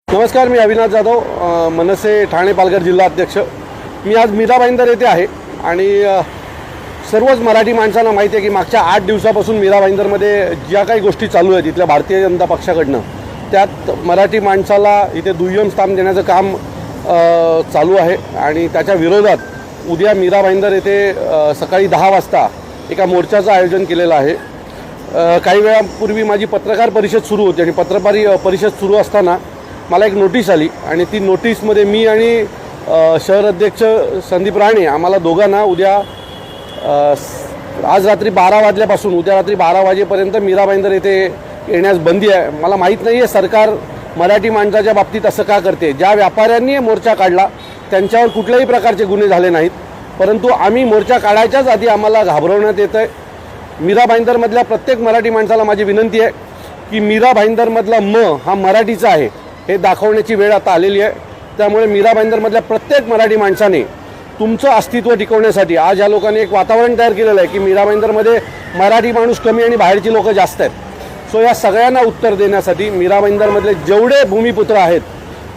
नमस्कार, मी अविनाश जाधव, मनसे ठाणे पालघर जिल्हा अध्यक्ष। मी आज मीरा भाईंदर येथे आहे आणि सर्वच मराठी माणसांना माहिती आहे की मागच्या 8 दिवसापासून मीरा भाईंदरमध्ये ज्या काही गोष्टी चालू आहेत इथल्या भारतीय जनता पक्षाकडनं, त्यात मराठी माणसाला इथे दुय्यम स्थान देण्याचं काम चालू आहे आणि त्याच्या विरोधात उद्या मीरा भाईंदर येथे सकाळी 10 वाजता एका मोर्चाचं आयोजन केलेलं आहे। काही वेळापूर्वी माझी पत्रकार परिषद सुरू होती आणि पत्रकार परिषद सुरू असताना मला एक नोटीस आली आणि ती नोटीसमध्ये मी आणि शहर अध्यक्ष संदीप राणे आम्हाला दोघांना उद्या आज रात्री 12 वाजल्यापासून उद्या रात्री 12 वाजेपर्यंत मीरा भाईंदर येथे येण्यास बंदी आहे। मला माहीत नाही आहे सरकार मराठी माणसाच्या बाबतीत असं का करते। ज्या व्यापाऱ्यांनी मोर्चा काढला त्यांच्यावर कुठल्याही प्रकारचे गुन्हे झाले नाहीत, परंतु आम्ही मोर्चा काढायच्याच आधी आम्हाला घाबरवण्यात येतं आहे। मीरा भाईंदरमधल्या प्रत्येक मराठी माणसाला माझी विनंती आहे की मीरा भाईंदरमधला म हा मराठीचा आहे हे दाखवण्याची वेळ आता आलेली आहे। त्यामुळे मीरा भाईंदरमधल्या प्रत्येक मराठी माणसाने तुमचं अस्तित्व टिकवण्यासाठी आज या लोकांनी एक वातावरण तयार केलेलं आहे की मीरा भाईंदरमध्ये मराठी माणूस कमी आणि बाहेरची लोक जास्त आहेत। सो या सगळ्यांना उत्तर देण्यासाठी मीरा भाईंदरमधले जेवढे भूमिपुत्र आहेत,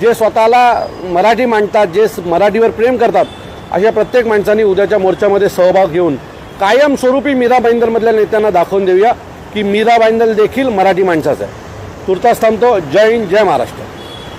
जे स्वतःला मराठी मानतात, जे मराठीवर प्रेम करतात, अशा प्रत्येक माणसांनी उद्याच्या मोर्चामध्ये सहभाग घेऊन कायमस्वरूपी मीरा भाईंदरमधल्या नेत्यांना दाखवून देऊया की मीरा भाईंदर देखील मराठी माणसाचं आहे। तुर्तास थांबतो। जय हिंद, जय महाराष्ट्र।